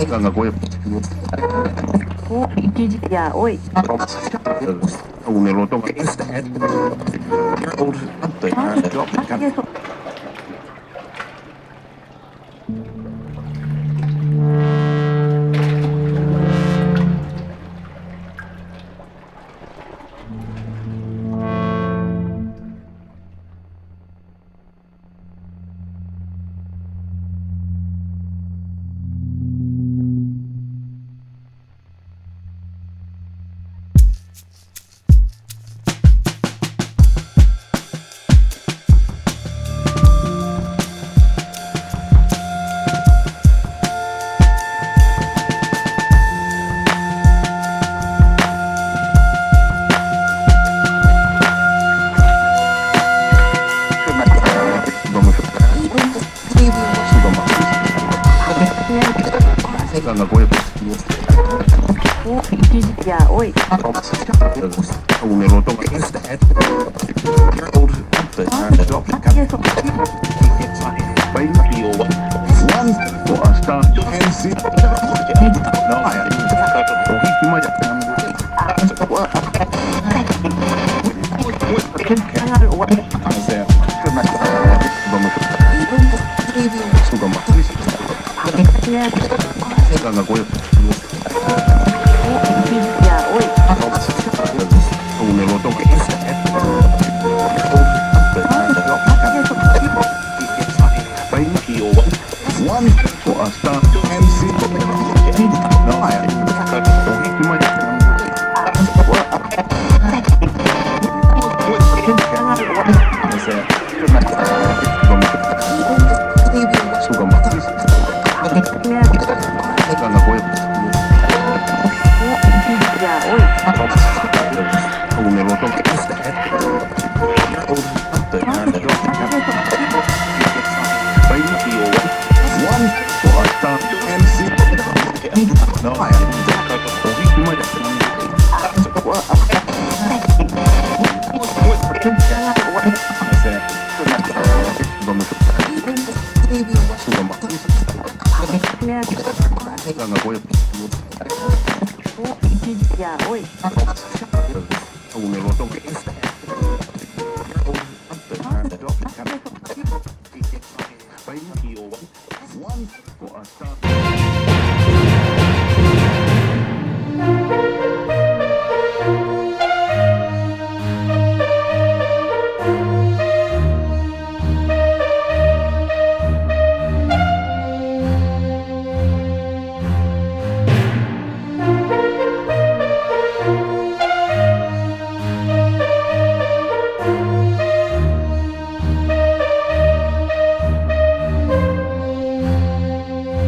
Ganga Goya. Ya, hoy. Un eloto. Eso. Ganga Goya. Ya, hoy. Un eloto. Eso. Ganga Goya. Ya, hoy. Un eloto. Ya, hoy. Ya, hoy.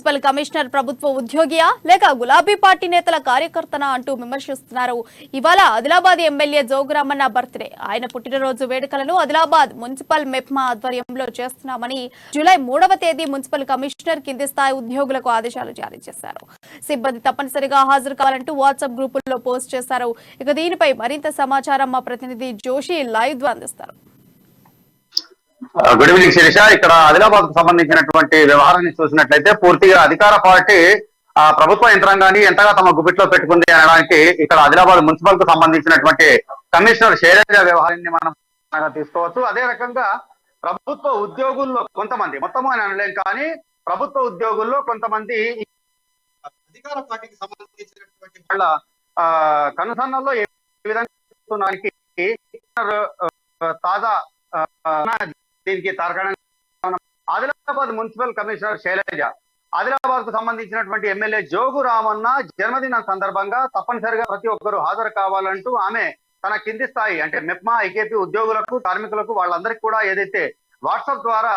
Municipal commissioner ప్రభుత్వ ఉద్యోగియా లేక గులాబీ party నేతల కార్యకర్తనా అంటూ విమర్శిస్తున్నారు. ఇవాళ Adilabad MLA Jogu Ramanna birthday. ఆయన పుట్టినరోజు వేడుకలను ఆదిలాబాద్ మున్సిపల్ మెప్మా ఆధ్వర్యంలో చేస్తున్నామని జూలై 3వ తేదీ మున్సిపల్ కమిషనర్ కింది స్థాయి ఉద్యోగులకు ఆదేశాలు జారీ చేశారు. సిబ్బంది తప్పనిసరిగా హాజరు కావాలంటూ వాట్సాప్ గ్రూపుల్లో పోస్ట్ చేశారు. ఇక దీనిపై మరింత సమాచారం మా ప్రతినిధి జోషి లైవ్ అందిస్తారు. Good evening Sirisha. ఇక్కడ ఆదిలాబాద్ కు సంబంధించినటువంటి వ్యవహారాన్ని చూసినట్లయితే పూర్తిగా అధికార పార్టీ ప్రభుత్వ యంత్రాంగాన్ని ఎంతగా తమ గుబిట్లో పెట్టుకుంది అనడానికి ఇక్కడ ఆదిలాబాద్ మున్సిపల్ కు సంబంధించినటువంటి కమిషనర్ శైలజ వ్యవహారాన్ని మనం తీసుకోవచ్చు. అదే రకంగా ప్రభుత్వ ఉద్యోగుల్లో కొంతమంది, మొత్తము అని అనలేం కానీ ప్రభుత్వ ఉద్యోగుల్లో కొంతమంది అధికార పార్టీకి సంబంధించినటువంటి వాళ్ళ కనుసన్నల్లో ఏ విధంగా తాజా దీనికి తార్కాణంగా ఆదిలాబాద్ మున్సిపల్ కమిషనర్ శైలజ ఆదిలాబాద్ కు సంబంధించినటువంటి ఎమ్మెల్యే జోగు రామన్న జన్మదినం సందర్భంగా తప్పనిసరిగా ప్రతి ఒక్కరు హాజరు కావాలంటూ ఆమె తన కింది స్థాయి అంటే మెప్మా ఐకేపీ ఉద్యోగులకు కార్మికులకు వాళ్ళందరికీ కూడా ఏదైతే వాట్సాప్ ద్వారా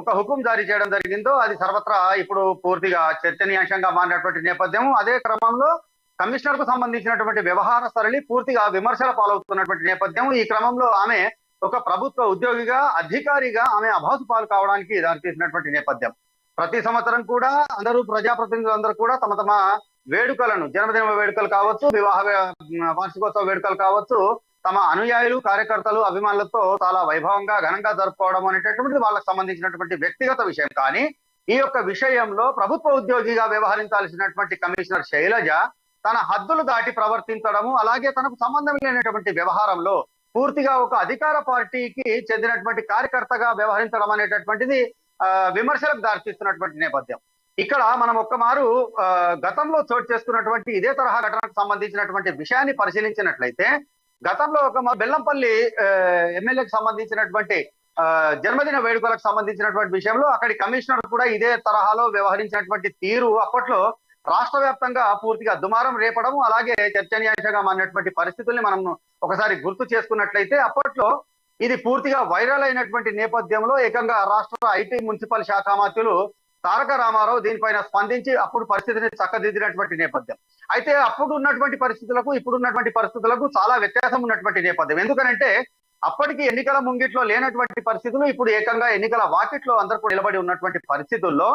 ఒక హుకుం జారీ చేయడం జరిగిందో అది సర్వత్రా ఇప్పుడు పూర్తిగా చర్చనీయాంశంగా మారినటువంటి నేపథ్యం. అదే క్రమంలో కమిషనర్ కు సంబంధించినటువంటి వ్యవహార సరళి పూర్తిగా విమర్శల పాలవుతున్నటువంటి నేపథ్యం. ఈ క్రమంలో ఆమె ఒక ప్రభుత్వ ఉద్యోగిగా అధికారిగా ఆమె అభాసు పాలు కావడానికి దారితీసినటువంటి నేపథ్యం. ప్రతి సంవత్సరం కూడా అందరూ ప్రజాప్రతినిధులందరూ కూడా తమ తమ వేడుకలను, జన్మదిన వేడుకలు కావచ్చు, వివాహ వార్షికోత్సవ వేడుకలు కావచ్చు, తమ అనుయాయులు, కార్యకర్తలు, అభిమానులతో చాలా వైభవంగా ఘనంగా జరుపుకోవడం అనేటటువంటిది వాళ్ళకి సంబంధించినటువంటి వ్యక్తిగత విషయం. కానీ ఈ యొక్క విషయంలో ప్రభుత్వ ఉద్యోగిగా వ్యవహరించాల్సినటువంటి కమిషనర్ శైలజ తన హద్దులు దాటి ప్రవర్తించడము, అలాగే తనకు సంబంధం లేనటువంటి వ్యవహారంలో పూర్తిగా ఒక అధికార పార్టీకి చెందినటువంటి కార్యకర్తగా వ్యవహరించడం అనేటటువంటిది విమర్శలకు దారితీస్తున్నటువంటి నేపథ్యం. ఇక్కడ మనం ఒక్కమారు గతంలో చోటు చేసుకున్నటువంటి ఇదే తరహా ఘటనకు సంబంధించినటువంటి విషయాన్ని పరిశీలించినట్లయితే, గతంలో బెల్లంపల్లి ఎమ్మెల్యేకి సంబంధించినటువంటి జన్మదిన వేడుకలకు సంబంధించినటువంటి విషయంలో అక్కడి కమిషనర్ కూడా ఇదే తరహాలో వ్యవహరించినటువంటి తీరు అప్పట్లో రాష్ట్ర వ్యాప్తంగా పూర్తిగా దుమారం రేపడం, అలాగే చర్చనీయాంశంగా మారినటువంటి పరిస్థితుల్ని మనం ఒకసారి గుర్తు చేసుకున్నట్లయితే, అప్పట్లో ఇది పూర్తిగా వైరల్ అయినటువంటి నేపథ్యంలో ఏకంగా రాష్ట్ర ఐటీ మున్సిపల్ శాఖ మంత్రులు తారక రామారావు దీనిపైన స్పందించి అప్పుడు పరిస్థితిని చక్కదిద్దినటువంటి నేపథ్యం. అయితే అప్పుడు ఉన్నటువంటి పరిస్థితులకు ఇప్పుడున్నటువంటి పరిస్థితులకు చాలా వ్యత్యాసం ఉన్నటువంటి నేపథ్యం. ఎందుకనంటే అప్పటికి ఎన్నికల ముంగిట్లో లేనటువంటి పరిస్థితులు ఇప్పుడు ఏకంగా ఎన్నికల వాకిట్లో అందరూ కూడా నిలబడి ఉన్నటువంటి పరిస్థితుల్లో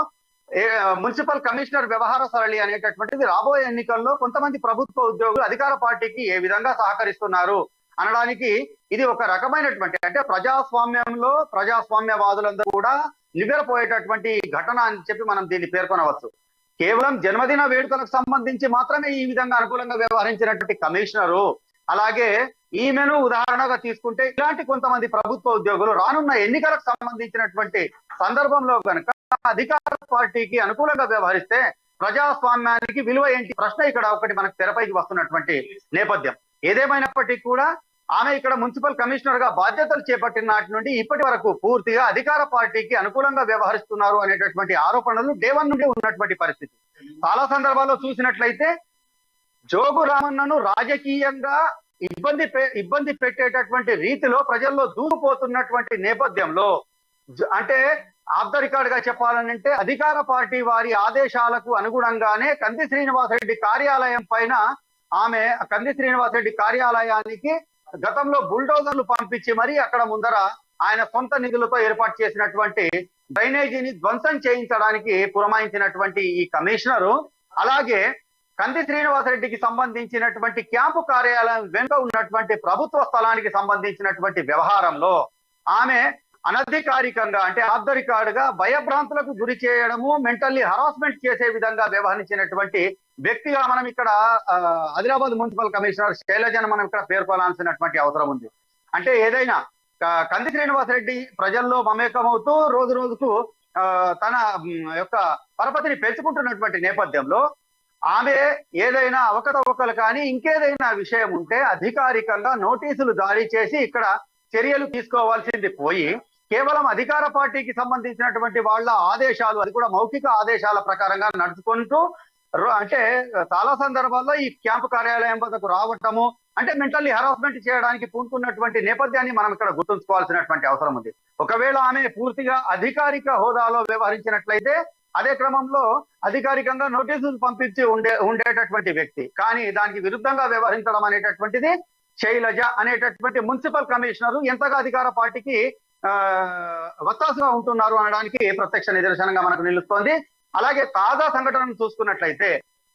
మున్సిపల్ కమిషనర్ వ్యవహార సరళి అనేటటువంటిది రాబోయే ఎన్నికల్లో కొంతమంది ప్రభుత్వ ఉద్యోగులు అధికార పార్టీకి ఏ విధంగా సహకరిస్తున్నారు అనడానికి ఇది ఒక రకమైనటువంటి, అంటే ప్రజాస్వామ్యంలో ప్రజాస్వామ్యవాదులందరూ కూడా నివ్వెరపోయేటటువంటి ఘటన అని చెప్పి మనం దీన్ని పేర్కొనవచ్చు. కేవలం జన్మదిన వేడుకలకు సంబంధించి మాత్రమే ఈ విధంగా అనుకూలంగా వ్యవహరించినటువంటి కమిషనరు, అలాగే ఈమెను ఉదాహరణగా తీసుకుంటే ఇలాంటి కొంతమంది ప్రభుత్వ ఉద్యోగులు రానున్న ఎన్నికలకు సంబంధించినటువంటి సందర్భంలో కనుక అధికార పార్టీకి అనుకూలంగా వ్యవహరిస్తే ప్రజాస్వామ్యానికి విలువ ఏంటి ప్రశ్న ఇక్కడ ఒకటి మనకు తెరపైకి వస్తున్నటువంటి నేపథ్యం. ఏదేమైనప్పటికీ కూడా ఆమె ఇక్కడ మున్సిపల్ కమిషనర్ గా బాధ్యతలు చేపట్టిన నాటి నుండి ఇప్పటి వరకు పూర్తిగా అధికార పార్టీకి అనుకూలంగా వ్యవహరిస్తున్నారు అనేటటువంటి ఆరోపణలు డే 1 నుండి ఉన్నటువంటి పరిస్థితి. చాలా సందర్భాల్లో చూసినట్లయితే జోగు రామన్నను రాజకీయంగా ఇబ్బంది పెట్టేటటువంటి రీతిలో ప్రజల్లో దూరిపోతున్నటువంటి నేపథ్యంలో, అంటే ఆఫ్ ద రికార్డ్ గా చెప్పాలనంటే అధికార పార్టీ వారి ఆదేశాలకు అనుగుణంగానే కంది శ్రీనివాసరెడ్డి కార్యాలయం పైన ఆమె కంది శ్రీనివాసరెడ్డి కార్యాలయానికి గతంలో బుల్డోజర్లు పంపించి మరి అక్కడ ముందర ఆయన సొంత నిధులతో ఏర్పాటు చేసినటువంటి డ్రైనేజీని ధ్వంసం చేయించడానికి పురమాయించినటువంటి ఈ కమిషనరు, అలాగే కంది శ్రీనివాసరెడ్డికి సంబంధించినటువంటి క్యాంపు కార్యాలయం వెనుక ఉన్నటువంటి ప్రభుత్వ స్థలానికి సంబంధించినటువంటి వ్యవహారంలో ఆమె అనధికారికంగా, అంటే ఆఫ్ ద రికార్డ్ గా భయభ్రాంతులకు గురి చేయడము, మెంటల్లీ హరాస్మెంట్ చేసే విధంగా వ్యవహరించినటువంటి వ్యక్తిగా మనం ఇక్కడ ఆదిలాబాద్ మున్సిపల్ కమిషనర్ శైలజను మనం ఇక్కడ పేర్కొనాల్సినటువంటి అవసరం ఉంది. అంటే ఏదైనా కంది శ్రీనివాసరెడ్డి ప్రజల్లో మమేకమవుతూ రోజు రోజుకు తన యొక్క పరపతిని పెంచుకుంటున్నటువంటి నేపథ్యంలో ఆమె ఏదైనా అవకతవకలు కానీ ఇంకేదైనా విషయం ఉంటే అధికారికంగా నోటీసులు జారీ చేసి ఇక్కడ చర్యలు తీసుకోవాల్సింది పోయి కేవలం అధికార పార్టీకి సంబంధించినటువంటి వాళ్ళ ఆదేశాలు, అది కూడా మౌఖిక ఆదేశాల ప్రకారంగా నడుచుకుంటూ, అంటే చాలా సందర్భాల్లో ఈ క్యాంపు కార్యాలయం వద్దకు రావటము అంటే మెంటల్లీ హరాస్మెంట్ చేయడానికి పూనుకున్నటువంటి నేపథ్యాన్ని మనం ఇక్కడ గుర్తుంచుకోవాల్సినటువంటి అవసరం ఉంది. ఒకవేళ ఆమె పూర్తిగా అధికారిక హోదాలో వ్యవహరించినట్లయితే అదే క్రమంలో అధికారికంగా నోటీసులు పంపించి ఉండేటటువంటి వ్యక్తి, కానీ దానికి విరుద్ధంగా వ్యవహరించడం అనేటటువంటిది శైలజ అనేటటువంటి మున్సిపల్ కమిషనర్ ఎంతగా అధికార పార్టీకి వత్తాసుగా ఉంటున్నారు అనడానికి ప్రత్యక్ష నిదర్శనంగా మనకు నిలుస్తోంది. అలాగే తాజా సంఘటనను చూసుకున్నట్లయితే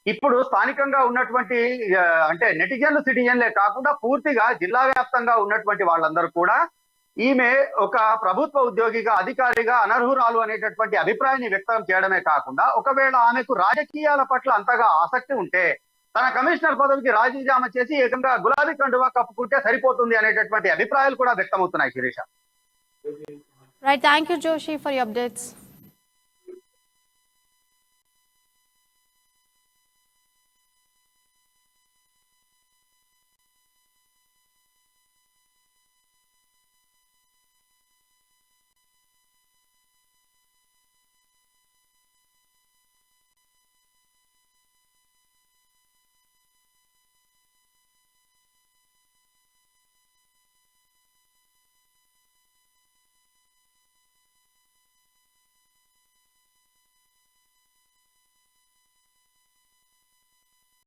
ఇప్పుడు స్థానికంగా ఉన్నటువంటి అంటే నెటిజన్లు సిటిజన్లే కాకుండా పూర్తిగా జిల్లా వ్యాప్తంగా ఉన్నటువంటి వాళ్ళందరూ కూడా ఈమె ఒక ప్రభుత్వ ఉద్యోగిగా అధికారిగా అనర్హురాలు అనేటటువంటి అభిప్రాయాన్ని వ్యక్తం చేయడమే కాకుండా ఒకవేళ ఆమెకు రాజకీయాల పట్ల అంతగా ఆసక్తి ఉంటే తన కమిషనర్ పదవికి రాజీనామా చేసి ఏకంగా గులాబీ కండువా కప్పుకుంటే సరిపోతుంది అనేటటువంటి అభిప్రాయాలు కూడా వ్యక్తమవుతున్నాయి. Sirisha. Right, thank you Joshi for your updates.